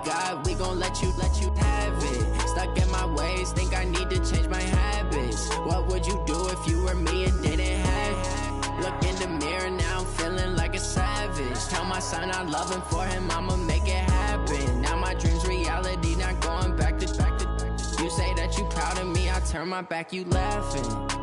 God, we gon' let you have it. Stuck in my ways, think I need to change my habits. What would you do if you were me and didn't have it? Look in the mirror, now I'm feeling like a savage. Tell my son I love him, for him I'ma make it happen. Now my dream's reality, not going back to. You say that you proud of me, I turn my back, you laughing.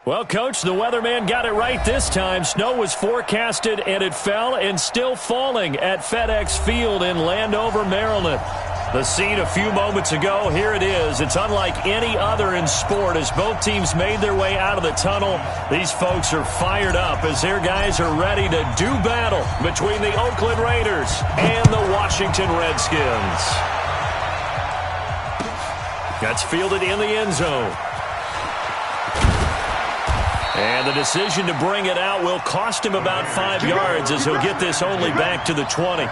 Well, Coach, the weatherman got it right this time. Snow was forecasted, and it fell and still falling at FedEx Field in Landover, Maryland. The scene a few moments ago, here it is. It's unlike any other in sport as both teams made their way out of the tunnel. These folks are fired up as their guys are ready to do battle between the Oakland Raiders and the Washington Redskins. That's fielded in the end zone. And the decision to bring it out will cost him about 5 yards as he'll get this only back to the 20.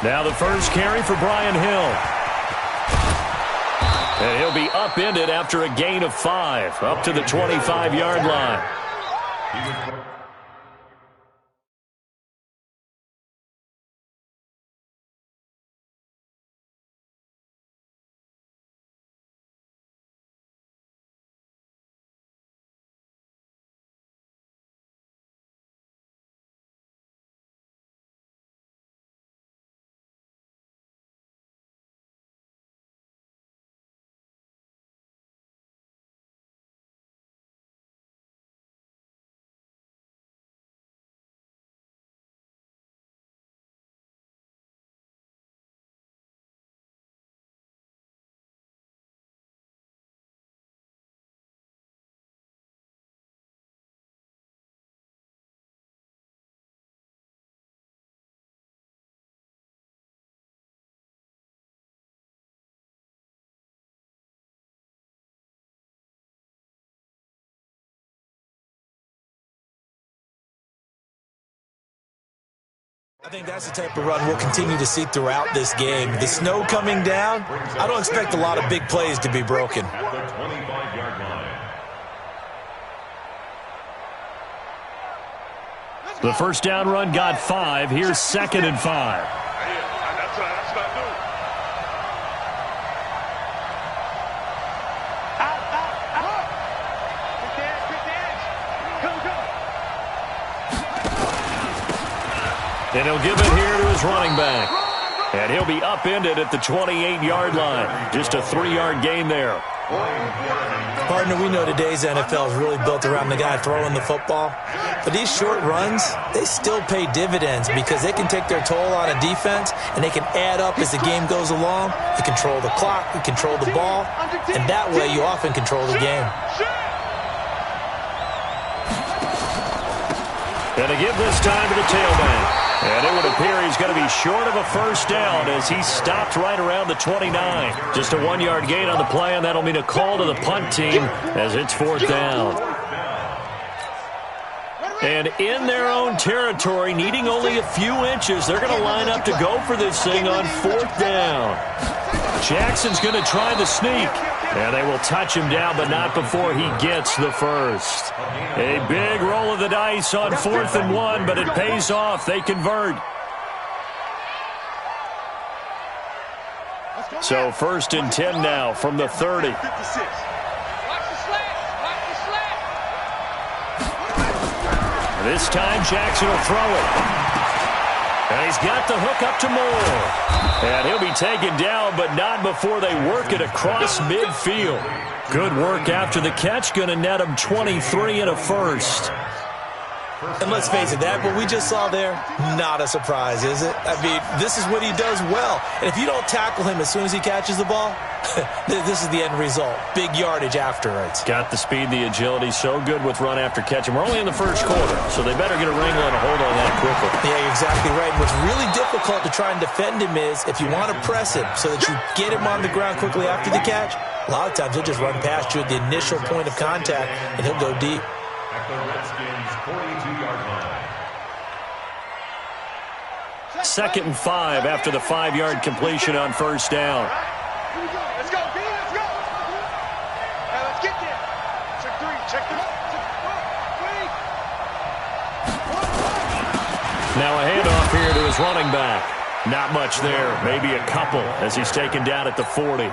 Now the first carry for Brian Hill. And he'll be upended after a gain of 5, up to the 25-yard line. I think that's the type of run we'll continue to see throughout this game. The snow coming down, I don't expect a lot of big plays to be broken. The first down run got 5. Here's 2nd and 5. And he'll give it here to his running back. And he'll be upended at the 28-yard line. Just a 3-yard gain there. Partner, we know today's NFL is really built around the guy throwing the football. But these short runs, they still pay dividends because they can take their toll on a defense and they can add up as the game goes along. You control the clock, you control the ball, and that way you often control the game. And to give this time to the tailback. And it would appear he's going to be short of a first down as he stopped right around the 29. Just a 1-yard gain on the play, and that'll mean a call to the punt team as it's 4th down. And in their own territory, needing only a few inches, they're going to line up to go for this thing on 4th down. Jackson's going to try the sneak. And they will touch him down, but not before he gets the first. A big roll of the dice on 4th and 1, but it pays off. They convert. So 1st and 10 now from the 30. This time Jackson will throw it. And he's got the hook up to Moore. And he'll be taken down, but not before they work it across midfield. Good work after the catch. Going to net him 23 and a first. And let's face it, that what we just saw there, not a surprise, is it? I mean, this is what he does well. And if you don't tackle him as soon as he catches the ball, this is the end result. Big yardage afterwards. Got the speed, the agility, so good with run after catch. And we're only in the first quarter, so they better get a wrangle and a hold on that quickly. Yeah, you're exactly right. And what's really difficult to try and defend him is if you want to press him so that you get him on the ground quickly after the catch, a lot of times he'll just run past you at the initial point of contact, and he'll go deep. At the Redskins' 42-yard line. 2nd and 5 after the 5-yard completion on 1st down. Let's go, B, let's go. Now let's get there. Check 3, check 3. Now a handoff here to his running back. Not much there, maybe a couple as he's taken down at the 40.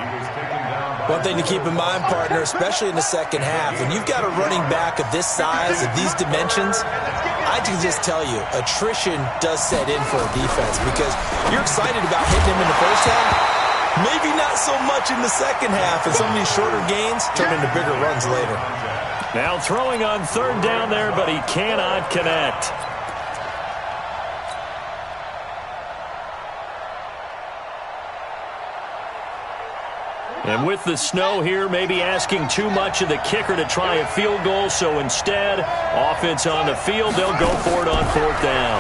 One thing to keep in mind, partner, especially in the second half, when you've got a running back of this size, of these dimensions, I can just tell you, attrition does set in for a defense because you're excited about hitting him in the first half, maybe not so much in the second half, and some of these shorter gains turn into bigger runs later. Now throwing on 3rd down there, but he cannot connect. And with the snow here, maybe asking too much of the kicker to try a field goal. So instead, offense on the field, they'll go for it on 4th down.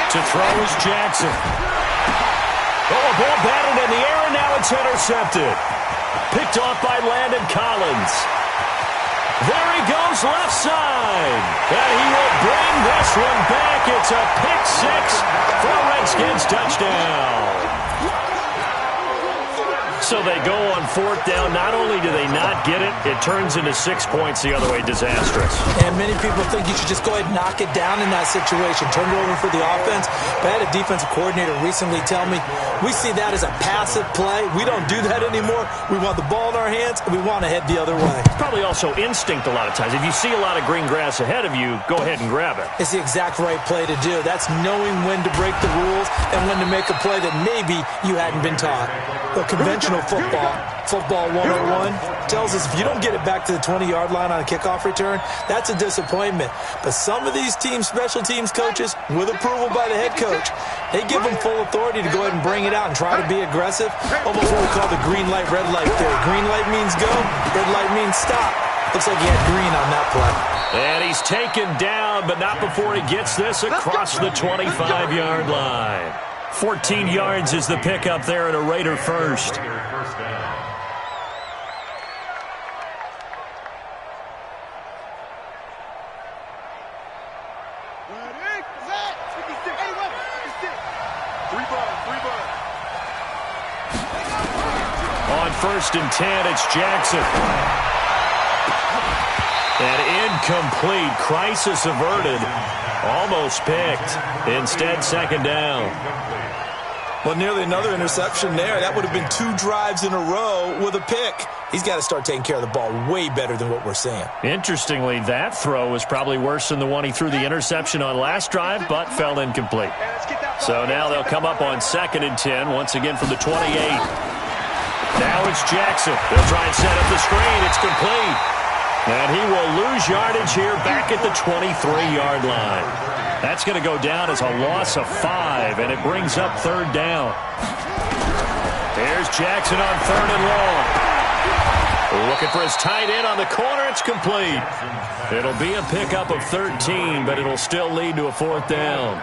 To throw is Jackson. Oh, a ball batted in the air, and now it's intercepted. Picked off by Landon Collins. There he goes, left side. And he will bring this one back. It's a pick 6 for a Redskins touchdown. So they go on 4th down. Not only do they not get it, it turns into 6 points the other way. Disastrous. And many people think you should just go ahead and knock it down in that situation. Turn it over for the offense. But I had a defensive coordinator recently tell me, we see that as a passive play. We don't do that anymore. We want the ball in our hands, and we want to head the other way. It's probably also instinct a lot of times. If you see a lot of green grass ahead of you, go ahead and grab it. It's the exact right play to do. That's knowing when to break the rules and when to make a play that maybe you hadn't been taught. The conventional football 101 tells us if you don't get it back to the 20-yard line on a kickoff return, that's a disappointment. But some of these special teams coaches, with approval by the head coach, they give them full authority to go ahead and bring it out and try to be aggressive. Almost what we call the green light, red light theory. Green light means go, red light means stop. Looks like he had green on that play. And he's taken down, but not before he gets this across the 25-yard line. 14 yards is the pickup there, and a Raider first. On 1st and 10, it's Jackson. And incomplete. Crisis averted. Almost picked. Instead, 2nd down. Well, nearly another interception there. That would have been 2 drives in a row with a pick. He's got to start taking care of the ball way better than what we're seeing. Interestingly, that throw was probably worse than the one he threw the interception on last drive, but fell incomplete. So now they'll come up on 2nd and 10, once again from the 28. Now it's Jackson. They'll try and set up the screen. It's complete. And he will lose yardage here back at the 23-yard line. That's going to go down as a loss of 5, and it brings up 3rd down. There's Jackson on 3rd and long. Looking for his tight end on the corner. It's complete. It'll be a pickup of 13, but it'll still lead to a 4th down.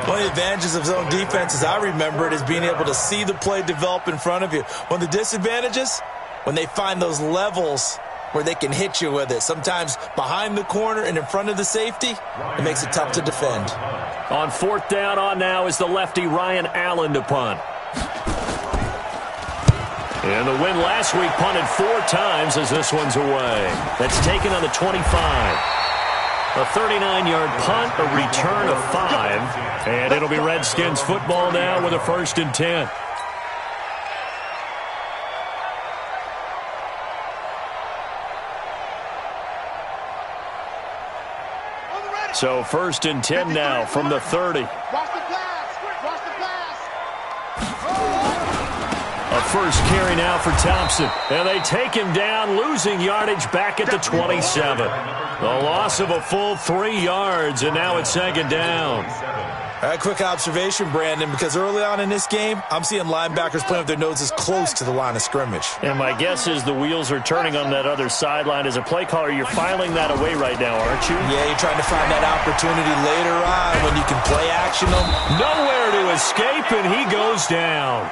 One of the advantages of zone defense, as I remember it, is being able to see the play develop in front of you. One of the disadvantages, when they find those levels where they can hit you with it. Sometimes behind the corner and in front of the safety, it makes it tough to defend. On 4th down on now is the lefty Ryan Allen to punt. And the win last week punted 4 times as this one's away. That's taken on the 25. A 39-yard punt, a return of 5. And it'll be Redskins football now with a 1st and 10. So 1st and 10 now from the 30. A first carry now for Thompson. And they take him down, losing yardage back at the 27. The loss of a full 3 yards, and now it's 2nd down. All right, quick observation, Brandon, because early on in this game, I'm seeing linebackers playing with their noses close to the line of scrimmage. And my guess is the wheels are turning on that other sideline. As a play caller, you're filing that away right now, aren't you? Yeah, you're trying to find that opportunity later on when you can play action them. Nowhere to escape, and he goes down.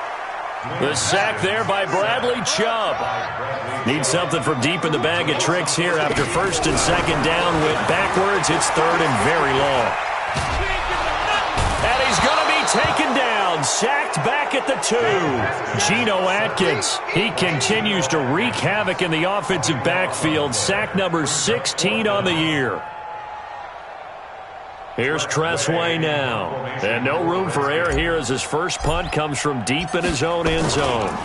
The sack there by Bradley Chubb. Needs something from deep in the bag of tricks here after 1st and 2nd down. Went backwards. It's 3rd and very long. And he's going to be taken down. Sacked back at the 2. Geno Atkins. He continues to wreak havoc in the offensive backfield. Sack number 16 on the year. Here's Tressway now. And no room for error here as his first punt comes from deep in his own end zone.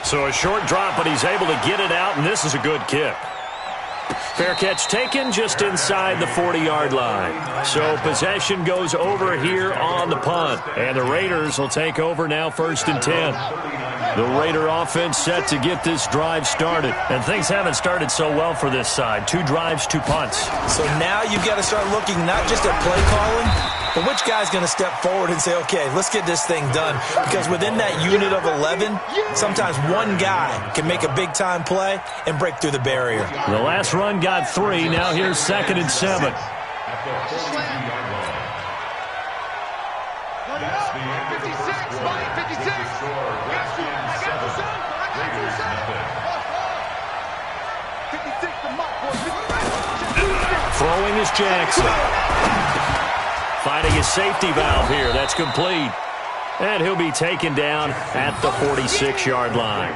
So a short drop, but he's able to get it out, and this is a good kick. Fair catch taken just inside the 40-yard line. So possession goes over here on the punt. And the Raiders will take over now 1st and 10. The Raider offense set to get this drive started. And things haven't started so well for this side. 2 drives, 2 punts. So now you've got to start looking not just at play calling, but which guy's going to step forward and say, okay, let's get this thing done. Because within that unit of 11, sometimes one guy can make a big-time play and break through the barrier. The last run got 3. Now here's 2nd and 7. Throwing is Jackson. Finding his safety valve here. That's complete. And he'll be taken down at the 46-yard line.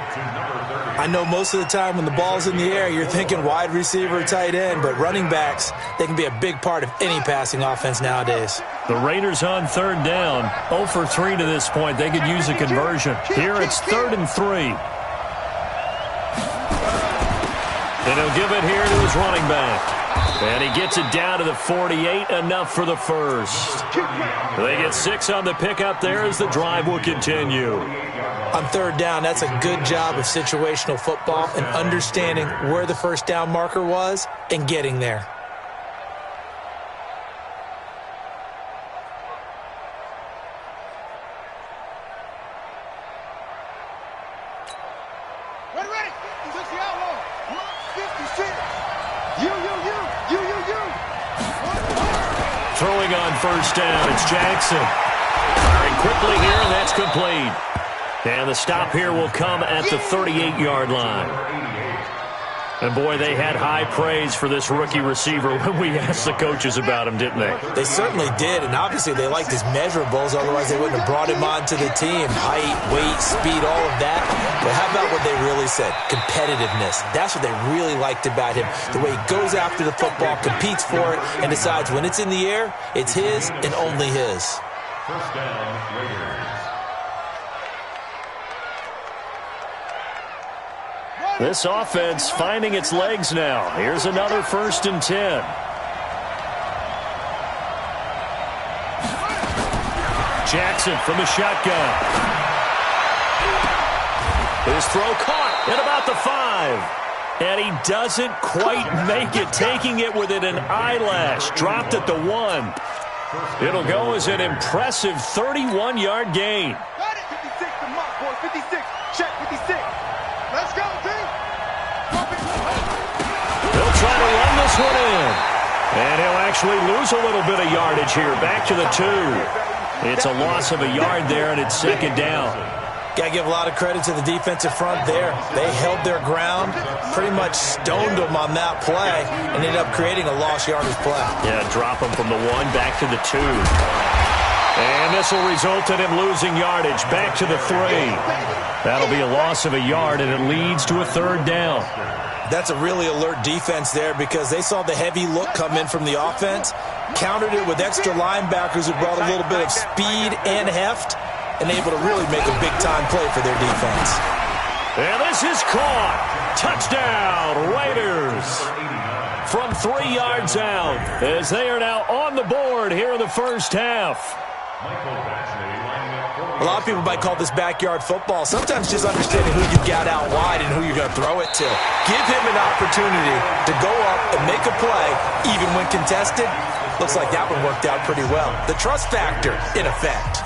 I know most of the time when the ball's in the air, you're thinking wide receiver, tight end, but running backs, they can be a big part of any passing offense nowadays. The Raiders on 3rd down. 0 for 3 to this point. They could use a conversion. Here it's 3rd and 3. And he'll give it here to his running back. And he gets it down to the 48, enough for the first. They get 6 on the pickup there as the drive will continue. On 3rd down, that's a good job of situational football and understanding where the first down marker was and getting there. Throwing on 1st down, it's Jackson. Firing quickly here, and that's complete. And the stop here will come at the 38-yard line. And, boy, they had high praise for this rookie receiver when we asked the coaches about him, didn't they? They certainly did, and obviously they liked his measurables. Otherwise, they wouldn't have brought him onto the team. Height, weight, speed, all of that. But how about what they really said? Competitiveness. That's what they really liked about him. The way he goes after the football, competes for it, and decides when it's in the air, it's his and only his. 1st down, Raiders. This offense finding its legs now. Here's another 1st and 10. Jackson from the shotgun. His throw caught at about the 5. And he doesn't quite make it, taking it within an eyelash. Dropped at the 1. It'll go as an impressive 31-yard gain. 56 to Mark, boy. 56. Check 56. Let's go, team. They'll try to run this one in. And he'll actually lose a little bit of yardage here. Back to the 2. It's a loss of a yard there, and it's 2nd down. Got to give a lot of credit to the defensive front there. They held their ground, pretty much stoned them on that play, and ended up creating a lost yardage play. Yeah, drop him from the 1 back to the 2. And this will result in him losing yardage back to the 3. That'll be a loss of a yard, and it leads to a third down. That's a really alert defense there because they saw the heavy look come in from the offense, countered it with extra linebackers who brought a little bit of speed and heft, and able to really make a big-time play for their defense. And this is caught. Touchdown, Raiders. From 3 yards out, as they are now on the board here in the first half. A lot of people might call this backyard football. Sometimes just understanding who you got out wide and who you're going to throw it to. Give him an opportunity to go up and make a play, even when contested. Looks like that one worked out pretty well. The trust factor, in effect.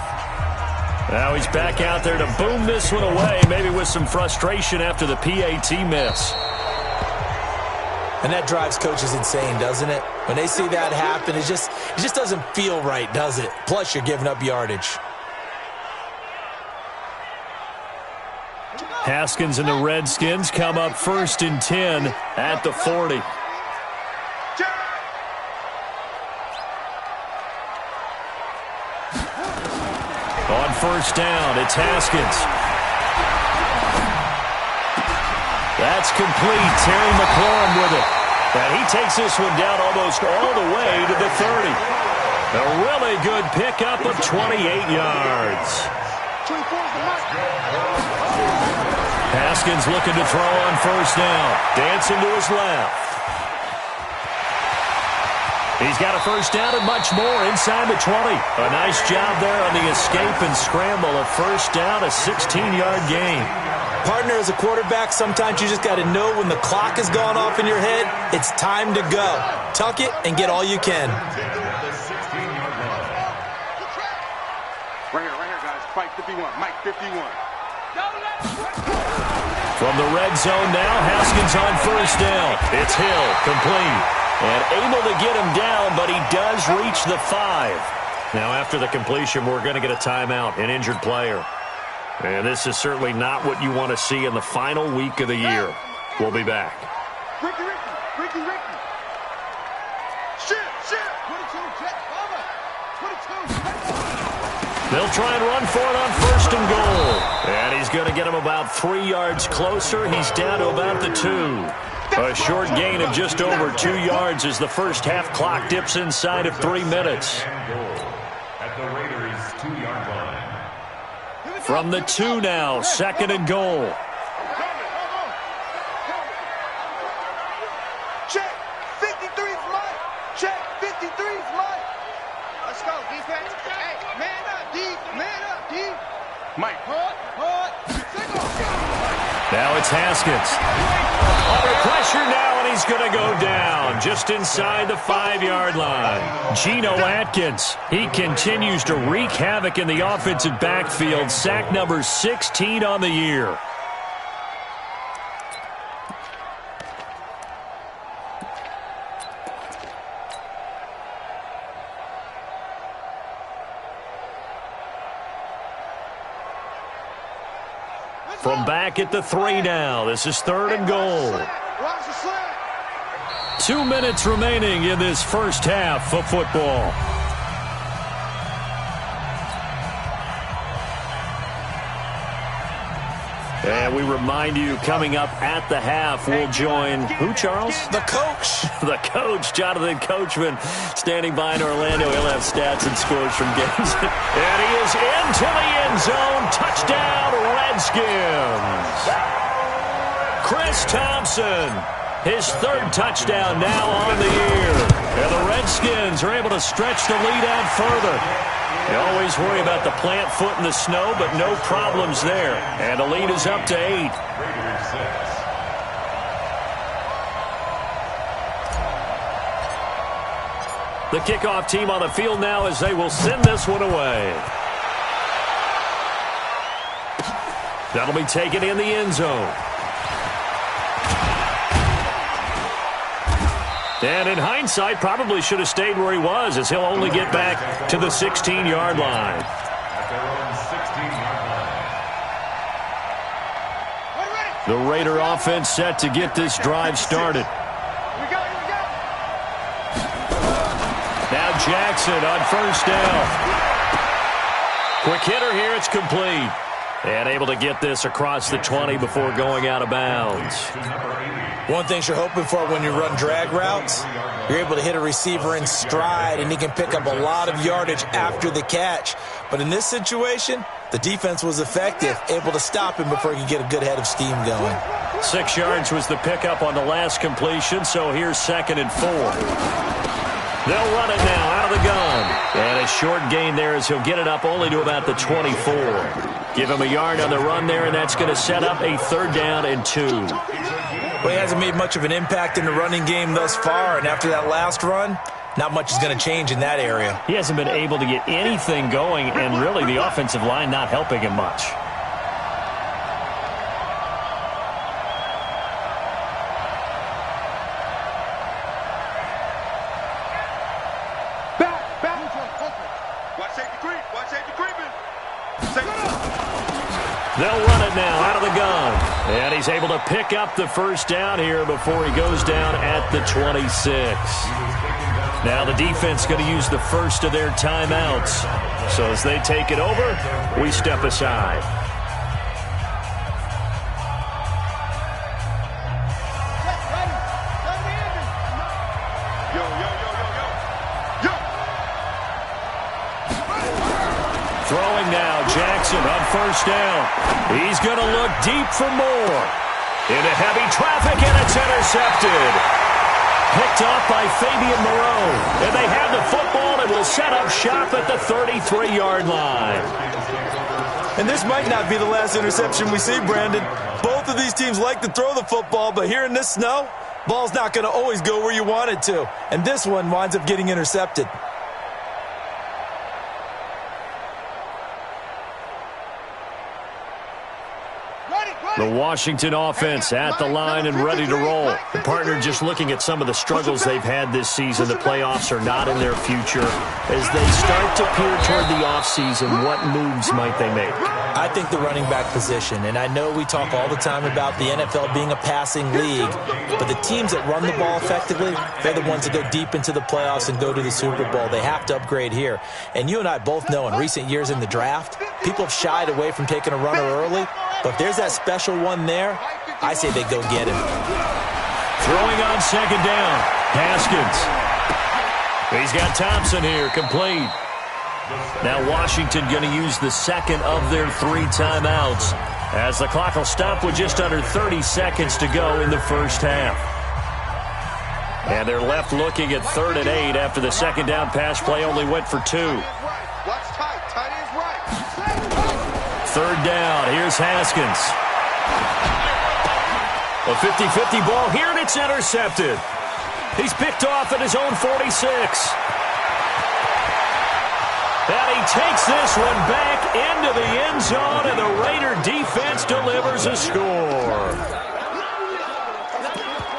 Now he's back out there to boom this one away, maybe with some frustration after the PAT miss. And that drives coaches insane, doesn't it? When they see that happen, it just doesn't feel right, does it? Plus, you're giving up yardage. Haskins and the Redskins come up 1st and 10 at the 40. On 1st down, it's Haskins. That's complete. Terry McLaurin with it. And he takes this one down almost all the way to the 30. A really good pickup of 28 yards. Haskins looking to throw on 1st down. Dancing to his left. He's got a 1st down and much more inside the 20. A nice job there on the escape and scramble. A 1st down, a 16-yard gain. Partner, as a quarterback, sometimes you just got to know when the clock has gone off in your head, it's time to go. Tuck it and get all you can. Right here, guys. Fight 51. Mike 51. From the red zone now, Haskins on 1st down. It's Hill, complete. And able to get him down, but he does reach the 5. Now, after the completion, we're going to get a timeout, an injured player. And this is certainly not what you want to see in the final week of the year. We'll be back. Ricky. Shit. 22, Jet, Baba. 22. They'll try and run for it on 1st and goal. And he's going to get him about 3 yards closer. He's down to about the 2. A short gain of just over 2 yards as the first half clock dips inside of 3 minutes. At the Raiders' 2-yard line. From the 2 now, 2nd and goal. Check. 53's Mike. Check. 53's Mike. Let's go, defense. Hey, man up, D. Man up, D. Mike. Hard. Now it's Haskins. Under pressure now, and he's going to go down just inside the 5-yard line. Geno Atkins, he continues to wreak havoc in the offensive backfield. Sack number 16 on the year. From back at the 3 now, this is 3rd and goal. 2 minutes remaining in this first half of football. And we remind you, coming up at the half, we'll join who, Charles? The coach. The coach, Jonathan Coachman, standing by in Orlando. He'll have stats and scores from games. And he is into the end zone. Touchdown, Redskins. Chris Thompson, his 3rd touchdown now on the year. And the Redskins are able to stretch the lead out further. You always worry about the plant foot in the snow, but no problems there. And the lead is up to 8. Raiders 6. The kickoff team on the field now as they will send this one away. That'll be taken in the end zone. And in hindsight, probably should have stayed where he was, as he'll only get back to the 16-yard line. At their own 16-yard line. The Raider offense set to get this drive started. Now Jackson on 1st down. Quick hitter here, it's complete. And able to get this across the 20 before going out of bounds. One thing you're hoping for when you run drag routes, you're able to hit a receiver in stride, and he can pick up a lot of yardage after the catch. But in this situation, the defense was effective, able to stop him before he could get a good head of steam going. 6 yards was the pickup on the last completion, so here's 2nd and 4. They'll run it now out of the gun. And a short gain there as he'll get it up only to about the 24. Give him a yard on the run there, and that's going to set up a 3rd down and 2. Well, he hasn't made much of an impact in the running game thus far, and after that last run, not much is going to change in that area. He hasn't been able to get anything going, and really the offensive line not helping him much. They'll run it now out of the gun. And he's able to pick up the 1st down here before he goes down at the 26. Now the defense going to use the first of their timeouts. So as they take it over, we step aside. Throwing now, Jackson on 1st down. He's going to look deep for more. Into heavy traffic, and it's intercepted. Picked off by Fabian Moreau. And they have the football and will set up shop at the 33-yard line. And this might not be the last interception we see, Brandon. Both of these teams like to throw the football, but here in this snow, ball's not going to always go where you want it to. And this one winds up getting intercepted. The Washington offense at the line and ready to roll. The partner just looking at some of the struggles they've had this season. The playoffs are not in their future. As they start to peer toward the offseason, what moves might they make? I think the running back position, and I know we talk all the time about the NFL being a passing league, but the teams that run the ball effectively, they're the ones that go deep into the playoffs and go to the Super Bowl. They have to upgrade here. And you and I both know in recent years in the draft, people have shied away from taking a runner early. But if there's that special one there, I say they go get him. Throwing on 2nd down, Haskins. He's got Thompson here, complete. Now Washington going to use the 2nd of their 3 timeouts as the clock will stop with just under 30 seconds to go in the 1st half. And they're left looking at 3rd and 8 after the 2nd down pass play only went for 2. 3rd down, here's Haskins. A 50-50 ball here, and it's intercepted. He's picked off at his own 46. And he takes this one back into the end zone, and the Raider defense delivers a score.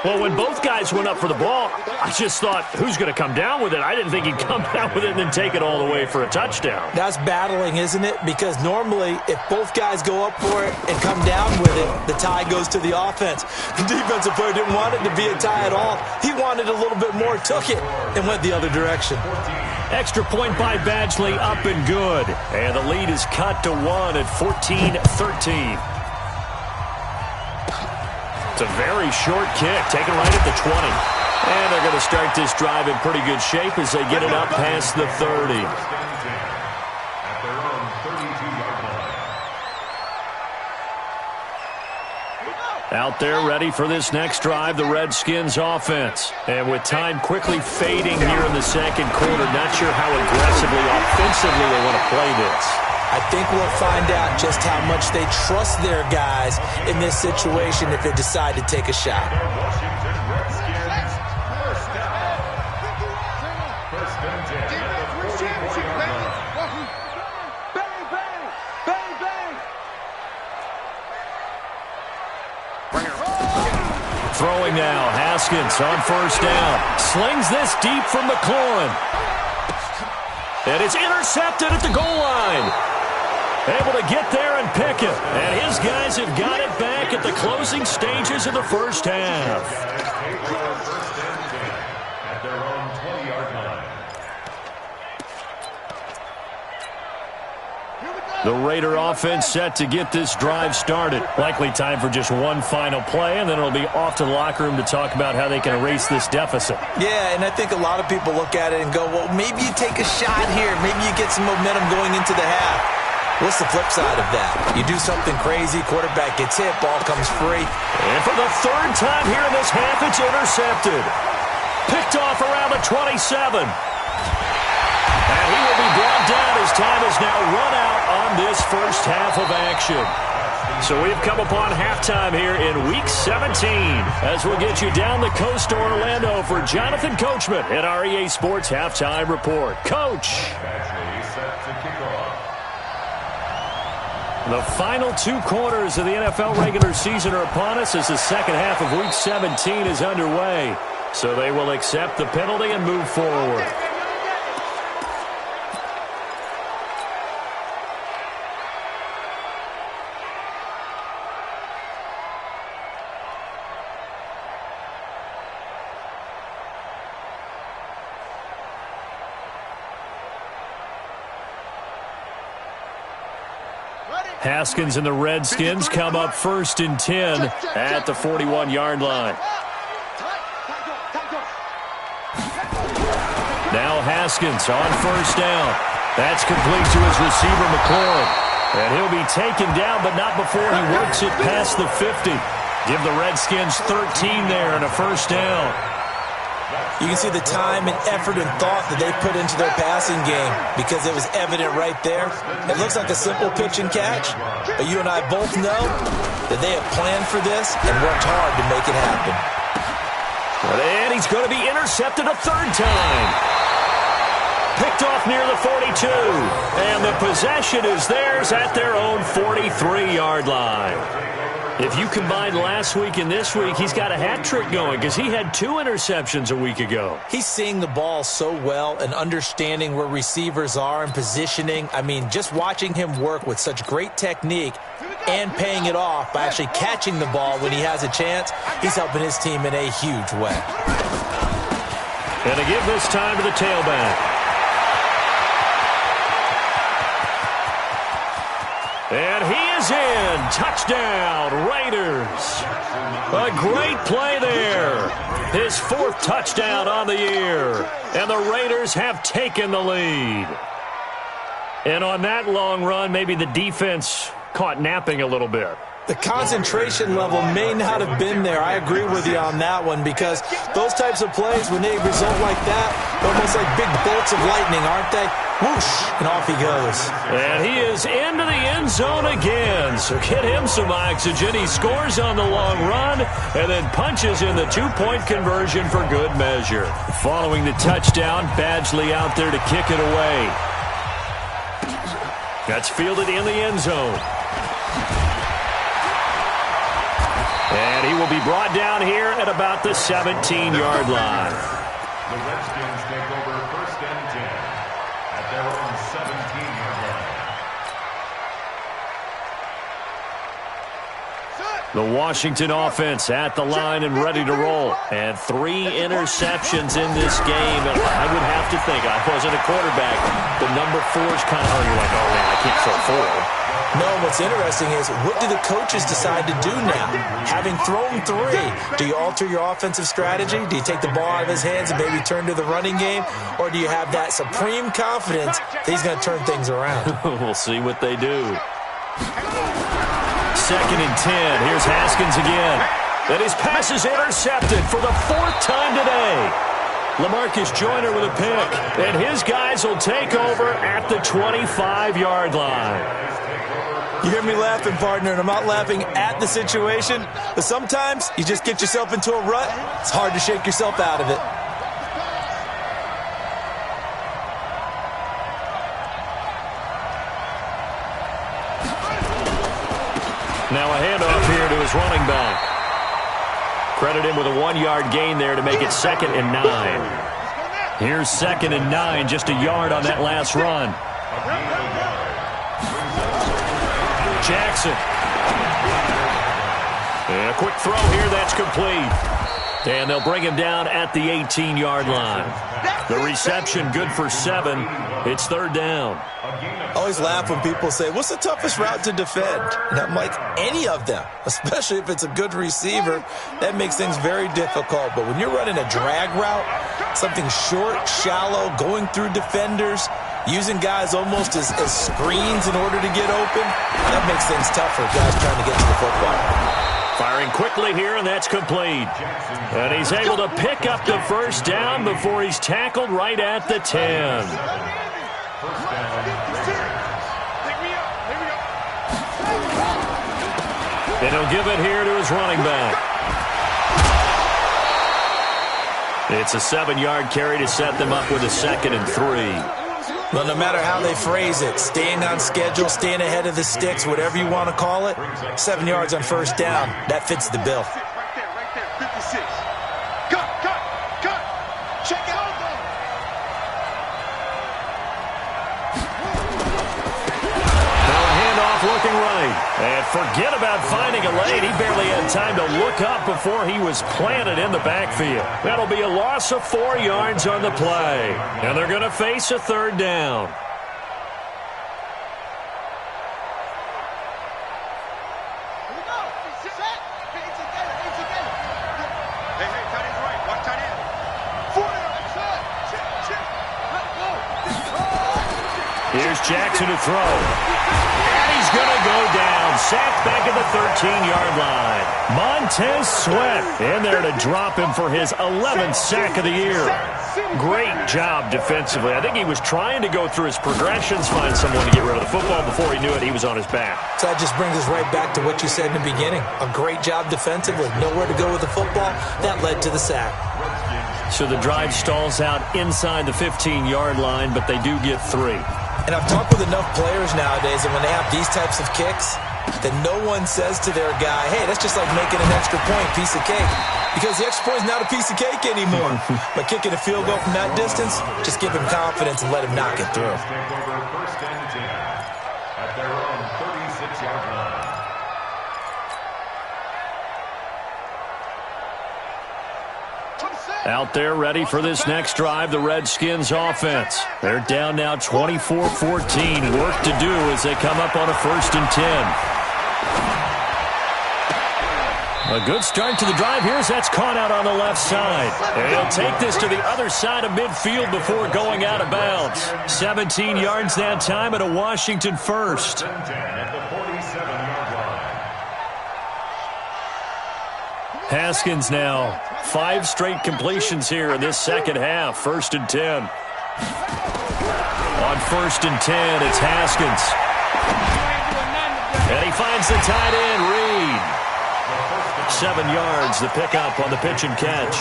Well, when both guys went up for the ball, I just thought, who's going to come down with it? I didn't think he'd come down with it and then take it all the way for a touchdown. That's battling, isn't it? Because normally, if both guys go up for it and come down with it, the tie goes to the offense. The defensive player didn't want it to be a tie at all. He wanted a little bit more, took it, and went the other direction. Extra point by Badgley, up and good. And the lead is cut to 1 at 14-13. It's a very short kick, taken right at the 20. And they're going to start this drive in pretty good shape as they get it up past the 30. Out there ready for this next drive, the Redskins offense. And with time quickly fading here in the 2nd quarter, not sure how aggressively, offensively they want to play this. I think we'll find out just how much they trust their guys in this situation if they decide to take a shot. Throwing now, Haskins on 1st down. Slings this deep from McLaurin. And it's intercepted at the goal line. Able to get there and pick it. And his guys have got it back at the closing stages of the 1st half. At their own 20-yard line. The Raider offense set to get this drive started. Likely time for just one final play, and then it'll be off to the locker room to talk about how they can erase this deficit. Yeah, and I think a lot of people look at it and go, well, maybe you take a shot here. Maybe you get some momentum going into the half. What's the flip side of that? You do something crazy, quarterback gets hit, ball comes free. And for the third time here in this half, it's intercepted. Picked off around the 27. And he will be brought down as time is now run out on this first half of action. So we've come upon halftime here in Week 17 as we'll get you down the coast to Orlando for Jonathan Coachman at our EA Sports Halftime Report. Coach. The final 2 quarters of the NFL regular season are upon us as the second half of Week 17 is underway. So they will accept the penalty and move forward. Haskins and the Redskins come up 1st and 10 at the 41-yard line. Now Haskins on 1st down. That's complete to his receiver, McLaurin. And he'll be taken down, but not before he works it past the 50. Give the Redskins 13 there and a 1st down. You can see the time and effort and thought that they put into their passing game because it was evident right there. It looks like a simple pitch and catch, but you and I both know that they have planned for this and worked hard to make it happen. And he's going to be intercepted a 3rd time. Picked off near the 42. And the possession is theirs at their own 43-yard line. If you combine last week and this week, he's got a hat trick going because he had 2 interceptions a week ago. He's seeing the ball so well and understanding where receivers are and positioning. I mean, just watching him work with such great technique and paying it off by actually catching the ball when he has a chance, he's helping his team in a huge way. And to give this time to the tailback. And he is in. Touchdown, Raiders. A great play there. His 4th touchdown on the year. And the Raiders have taken the lead. And on that long run, maybe the defense caught napping a little bit. The concentration level may not have been there. I agree with you on that one because those types of plays, when they result like that, they're almost like big bolts of lightning, aren't they? Whoosh, and off he goes. And he is into the end zone again. So get him some oxygen. He scores on the long run and then punches in the 2-point conversion for good measure. Following the touchdown, Badgley out there to kick it away. That's fielded in the end zone. And he will be brought down here at about the 17-yard line. The Redskins take over 1st and 10 at their own 17-yard line. The Washington offense at the line and ready to roll. And 3 interceptions in this game. And I would have to think, I wasn't a quarterback, the number 4 is kind of, you're like, oh, man, I can't throw 4. No, what's interesting is, what do the coaches decide to do now? Having thrown 3, do you alter your offensive strategy? Do you take the ball out of his hands and maybe turn to the running game? Or do you have that supreme confidence that he's going to turn things around? We'll see what they do. 2nd and 10. Here's Haskins again. And his pass is intercepted for the 4th time today. LaMarcus Joyner with a pick. And his guys will take over at the 25-yard line. You hear me laughing, partner, and I'm not laughing at the situation, but sometimes you just get yourself into a rut. It's hard to shake yourself out of it. Now a handoff here to his running back. Credit him with a 1-yard gain there to make it 2nd and 9. Here's 2nd and 9, just a yard on that last run. Jackson. And a quick throw here, that's complete. And they'll bring him down at the 18-yard line. The reception good for 7. It's 3rd down. I always laugh when people say, what's the toughest route to defend? And I'm like, any of them, especially if it's a good receiver. That makes things very difficult. But when you're running a drag route, something short, shallow, going through defenders, using guys almost as screens in order to get open, that makes things tougher, guys trying to get to the football. Firing quickly here, and that's complete. And he's able to pick up the first down before he's tackled right at the 10. And he'll give it here to his running back. It's a 7-yard carry to set them up with a 2nd and 3. Well, no matter how they phrase it, staying on schedule, staying ahead of the sticks, whatever you want to call it, 7 yards on first down, that fits the bill. Right there, 56. Cut. Check out. Now a handoff looking right. And forget about finding a lane. He barely had time to look up before he was planted in the backfield. That'll be a loss of 4 yards on the play. And they're going to face a 3rd down. Here's Jackson to throw. And he's going to go down. Sacked back at the 13-yard line. Montez Sweat in there to drop him for his 11th sack of the year. Great job defensively. I think he was trying to go through his progressions, find someone to get rid of the football. Before he knew it, he was on his back. So that just brings us right back to what you said in the beginning. A great job defensively. Nowhere to go with the football. That led to the sack. So the drive stalls out inside the 15-yard line, but they do get 3. And I've talked with enough players nowadays that when they have these types of kicks, that no one says to their guy, hey, that's just like making an extra point, piece of cake. Because the extra point is not a piece of cake anymore. But kicking a field goal from that distance, just give him confidence and let him knock it through. First and 10 at their own 36-yard line. Out there ready for this next drive, the Redskins offense. They're down now 24-14. Work to do as they come up on a 1st and 10. A good start to the drive here as that's caught out on the left side. And he'll take this to the other side of midfield before going out of bounds. 17 yards that time at a Washington 1st. At the 47-yard line. Haskins now. 5 straight completions here in this second half. 1st and 10. On 1st and 10, it's Haskins. And he finds the tight end, Reed. 7 yards, the pickup on the pitch and catch.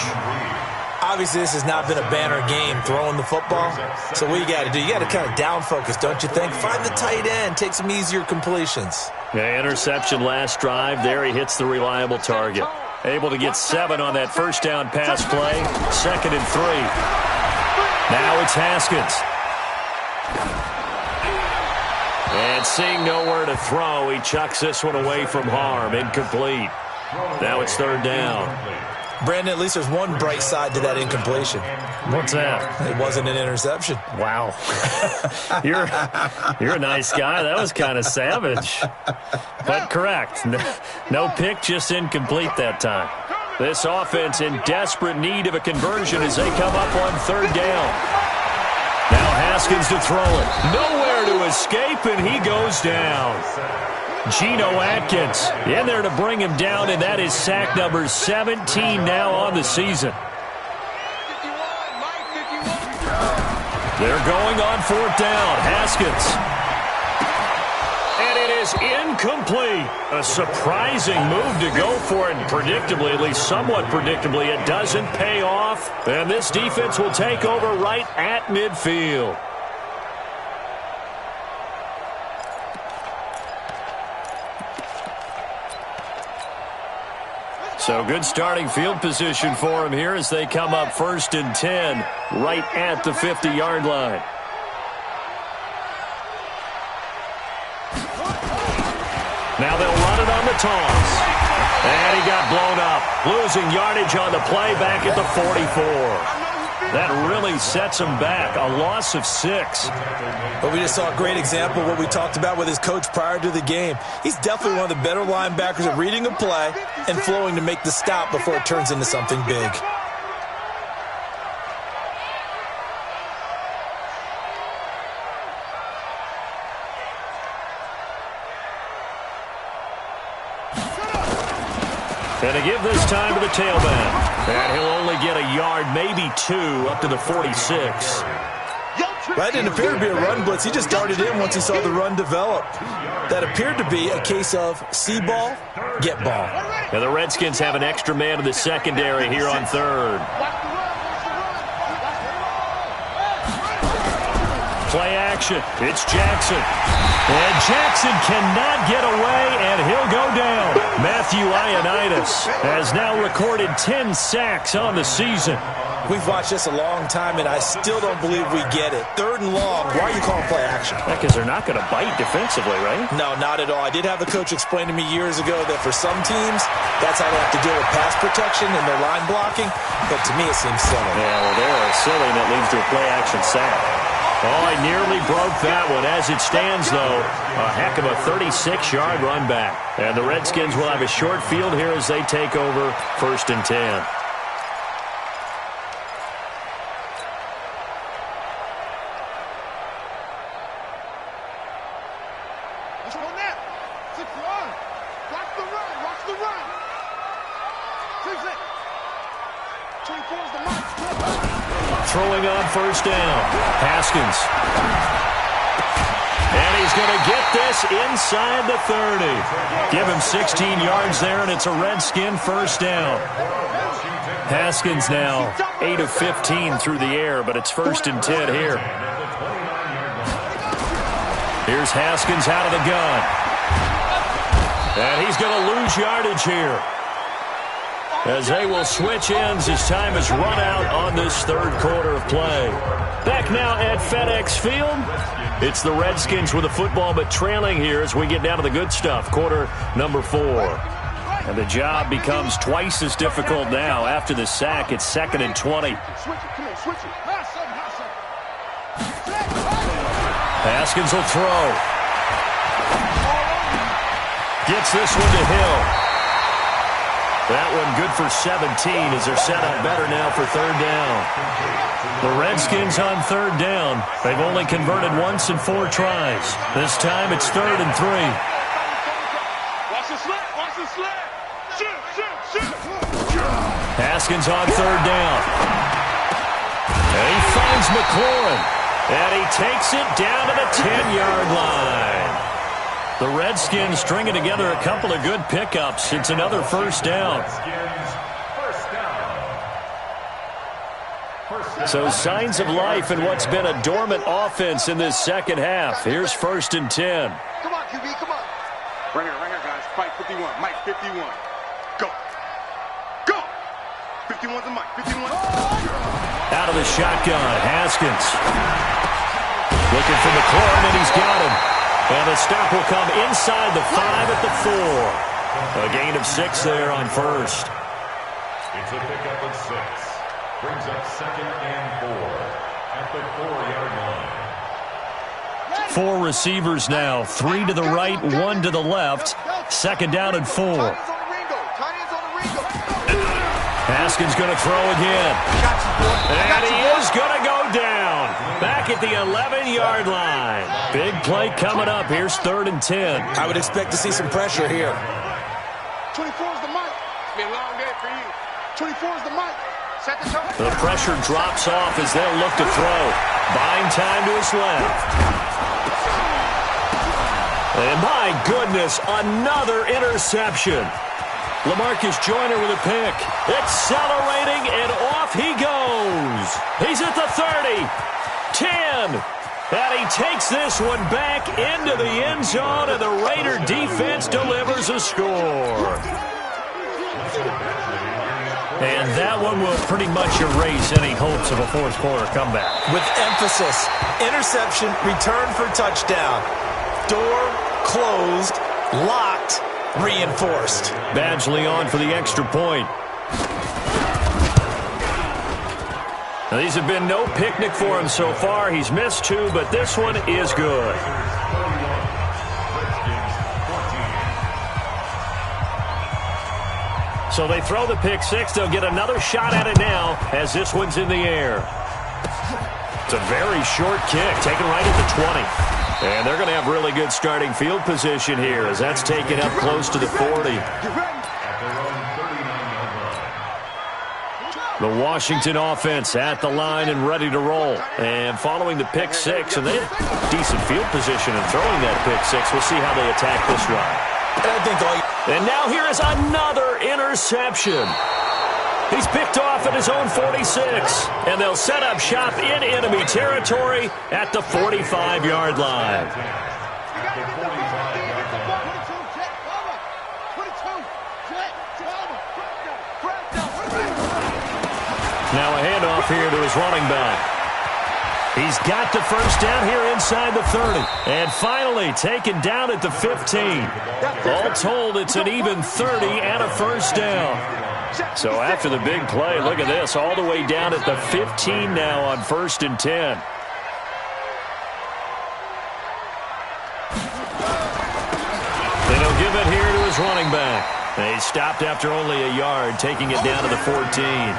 Obviously, this has not been a banner game throwing the football. So what you got to do, you got to kind of down focus, don't you think? Find the tight end, take some easier completions. Yeah, interception last drive. There he hits the reliable target. Able to get 7 on that first down pass play. 2nd and 3. Now it's Haskins. And seeing nowhere to throw, he chucks this one away from harm. Incomplete. Now it's 3rd down. Brandon, at least there's one bright side to that incompletion. What's that? It wasn't an interception. Wow. You're a nice guy. That was kind of savage. But correct. No pick, just incomplete that time. This offense in desperate need of a conversion as they come up on 3rd down. Now Haskins to throw it. Nowhere to escape, and he goes down. Geno Atkins in there to bring him down, and that is sack number 17 now on the season. They're going on 4th down. Haskins. And it is incomplete. A surprising move to go for it, and predictably, at least somewhat predictably, it doesn't pay off. And this defense will take over right at midfield. So good starting field position for him here as they come up 1st and 10 right at the 50-yard line. Now they'll run it on the toss. And he got blown up, losing yardage on the play back at the 44. That really sets him back, a loss of 6. But we just saw a great example of what we talked about with his coach prior to the game. He's definitely one of the better linebackers at reading a play and flowing to make the stop before it turns into something big. And to give this time to the tailback. And he'll only get a yard, maybe 2, up to the 46. That didn't appear to be a run blitz. He just darted in once he saw the run develop. That appeared to be a case of see ball, get ball. And the Redskins have an extra man in the secondary here on third. Play action. It's Jackson. And Jackson cannot get away, and he'll go down. Matthew Ioannidis has now recorded 10 sacks on the season. We've watched this a long time, and I still don't believe we get it. 3rd and long, why are you calling play action? Because they're not going to bite defensively, right? No, not at all. I did have a coach explain to me years ago that for some teams, that's how they have to deal with pass protection and their line blocking. But to me, it seems silly. Yeah, well, they're silly, and it leads to a play action sack. Oh, I nearly broke that one. As it stands, though, a heck of a 36-yard run back. And the Redskins will have a short field here as they take over 1st and 10. Let's go now. 6-1. Watch the run. Watch the run. 24 is the mark. Throwing on 1st down. Haskins. And he's going to get this inside the 30. Give him 16 yards there, and it's a Redskin 1st down. Haskins now 8 of 15 through the air, but it's 1st and 10 here. Here's Haskins out of the gun. And he's going to lose yardage here, as they will switch ends as time has run out on this 3rd quarter of play. Back now at FedEx Field. It's the Redskins with the football, but trailing here as we get down to the good stuff. Quarter number 4. And the job becomes twice as difficult now. After the sack, it's 2nd and 20. Haskins will throw. Gets this one to Hill. That one good for 17 as they're set up better now for 3rd down. The Redskins on 3rd down. They've only converted once in 4 tries. This time it's 3rd and 3. Watch the slant. Watch the slant. Shoot. Haskins on 3rd down. And he finds McLaurin. And he takes it down to the 10-yard line. The Redskins stringing together a couple of good pickups. It's another 1st down. So signs of life in what's been a dormant offense in this 2nd half. Here's 1st and 10. Come on, QB, come on. Right here, guys. Mike 51. Mike 51. Go. 51's the Mike. 51. Out of the shotgun, Haskins. Looking for McLaurin, and he's got him. And the stop will come inside the 5 at the 4. A gain of 6 there on 1st. It's a pickup of 6. Brings up 2nd and 4 at the 4-yard line. 4 receivers now. 3 to the right, 1 to the left. 2nd down and 4. Haskins going to throw again. And he is going to go down. Back at the 11-yard line. Big play coming up. Here's 3rd and 10. I would expect to see some pressure here. 24 is the mic. It's been a long day for you. 24 is the mic. Set the tone. The pressure drops off as they'll look to throw. Buying time to his left. And my goodness, another interception. LaMarcus Joyner with a pick. Accelerating, and off he goes. He's at the 30. 10. And he takes this one back into the end zone, and the Raider defense delivers a score. And that one will pretty much erase any hopes of a 4th quarter comeback. With emphasis, interception, return for touchdown. Door closed, locked, reinforced. Badgley on for the extra point. Now, these have been no picnic for him so far. He's missed 2, but this one is good. So they throw the pick 6. They'll get another shot at it now as this one's in the air. It's a very short kick, taken right at the 20. And they're going to have really good starting field position here as that's taken up close to the 40. The Washington offense at the line and ready to roll. And following the pick 6, and they have decent field position in throwing that pick 6. We'll see how they attack this run. And now here is another interception. He's picked off at his own 46. And they'll set up shop in enemy territory at the 45-yard line. Now a handoff here to his running back. He's got the first down here inside the 30. And finally taken down at the 15. All told, it's an even 30 and a first down. So after the big play, look at this, all the way down at the 15 now on 1st and 10. Then he'll give it here to his running back. And he stopped after only a yard, taking it down to the 14.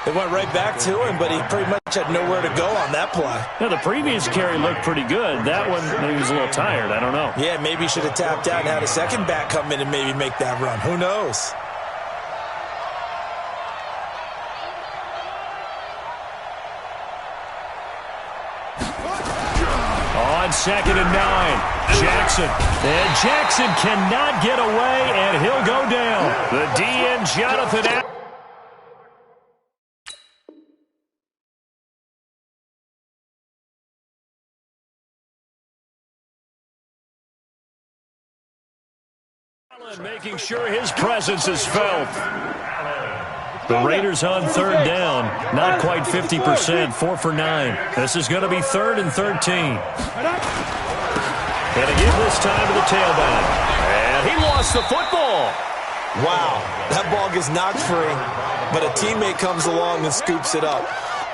They went right back to him, but he pretty much had nowhere to go on that play. Now, the previous carry looked pretty good. That one, maybe he was a little tired. I don't know. Yeah, maybe he should have tapped out and had a second back come in and maybe make that run. Who knows? On 2nd and 9, Jackson. And Jackson cannot get away, and he'll go down. The DN, Jonathan Allen. Making sure his presence is felt. The Raiders on 3rd down. Not quite 50%. 4 for 9. This is going to be 3rd and 13. And again this time to the tailback. And he lost the football. Wow. That ball gets knocked free, but a teammate comes along and scoops it up.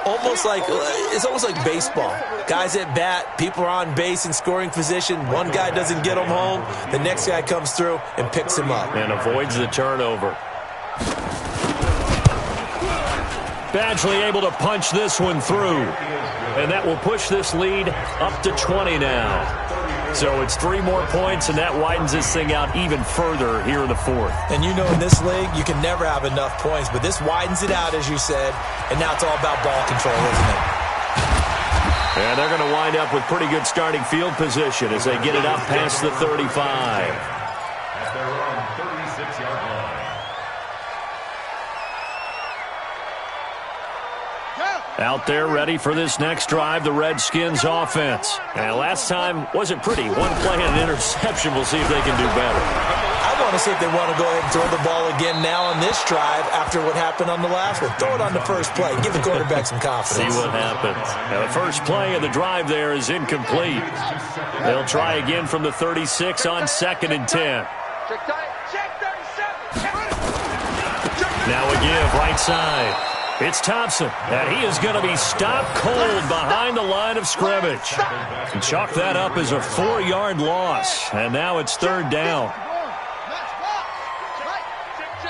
It's almost like baseball. Guys at bat, people are on base in scoring position. One guy doesn't get him home. The next guy comes through and picks him up. And avoids the turnover. Badgley able to punch this one through. And that will push this lead up to 20 now. So it's 3 more points, and that widens this thing out even further here in the 4th. And you know in this league, you can never have enough points, but this widens it out, as you said, and now it's all about ball control, isn't it? And they're going to wind up with pretty good starting field position as they get it up past the 35. At their own 36-yard line. Out there ready for this next drive, the Redskins offense. And last time wasn't pretty. One play and an interception. We'll see if they can do better. I want to see if they want to go ahead and throw the ball again now on this drive after what happened on the last one. Throw it on the first play. Give the quarterback some confidence. See what happens. Now, the first play of the drive there is incomplete. They'll try again from the 36 on 2nd and 10. Now a give right side. It's Thompson, and he is going to be stopped cold behind the line of scrimmage. And chalk that up as a 4-yard loss, and now it's 3rd down.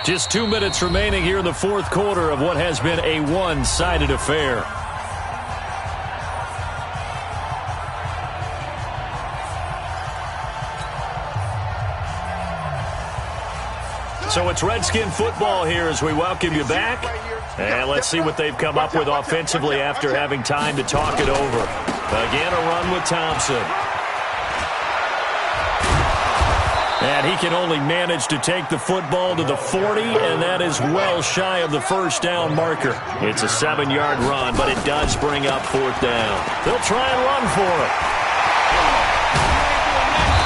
Just 2 minutes remaining here in the 4th quarter of what has been a one-sided affair. So it's Redskin football here as we welcome you back. And let's see what they've come up with offensively after having time to talk it over. Again, a run with Thompson. And he can only manage to take the football to the 40, and that is well shy of the first down marker. It's a 7-yard run, but it does bring up 4th down. They'll try and run for it.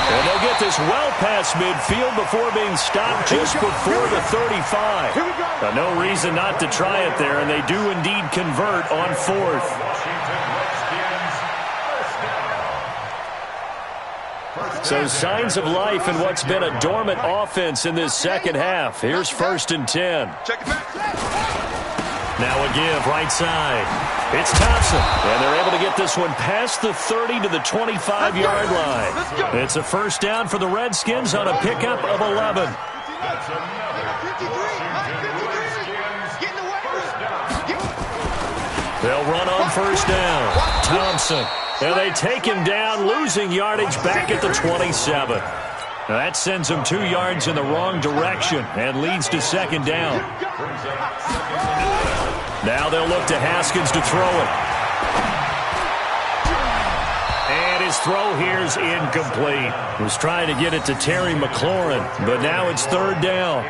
And they'll get this well past midfield before being stopped just before the 35. No reason not to try it there, and they do indeed convert on 4th. So signs of life in what's been a dormant offense in this second half. Here's 1st and 10. Check it back. Now a give right side. It's Thompson, and they're able to get this one past the 30 to the 25-yard line. It's a first down for the Redskins on a pickup of 11. That's another 53. Getting away. They'll run on first down. Thompson, and they take him down, losing yardage back at the 27. That sends them 2 yards in the wrong direction and leads to second down. Now they'll look to Haskins to throw it. And his throw here's incomplete. Was trying to get it to Terry McLaurin, but now it's 3rd down.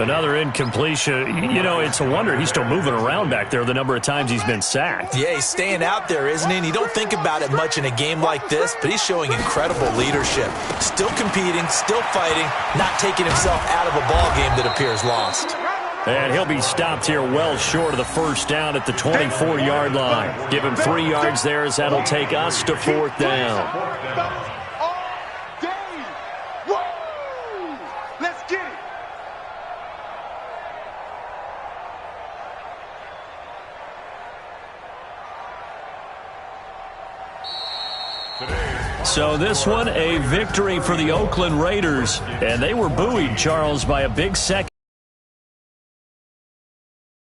Another incompletion. You know, it's a wonder he's still moving around back there the number of times he's been sacked. Yeah, he's staying out there, isn't he? And you don't think about it much in a game like this, but he's showing incredible leadership. Still competing, still fighting, not taking himself out of a ball game that appears lost. And he'll be stopped here well short of the first down at the 24-yard line. Give him 3 yards there as that'll take us to 4th down. Let's get it. So this one, a victory for the Oakland Raiders. And they were buoyed, Charles, by a big second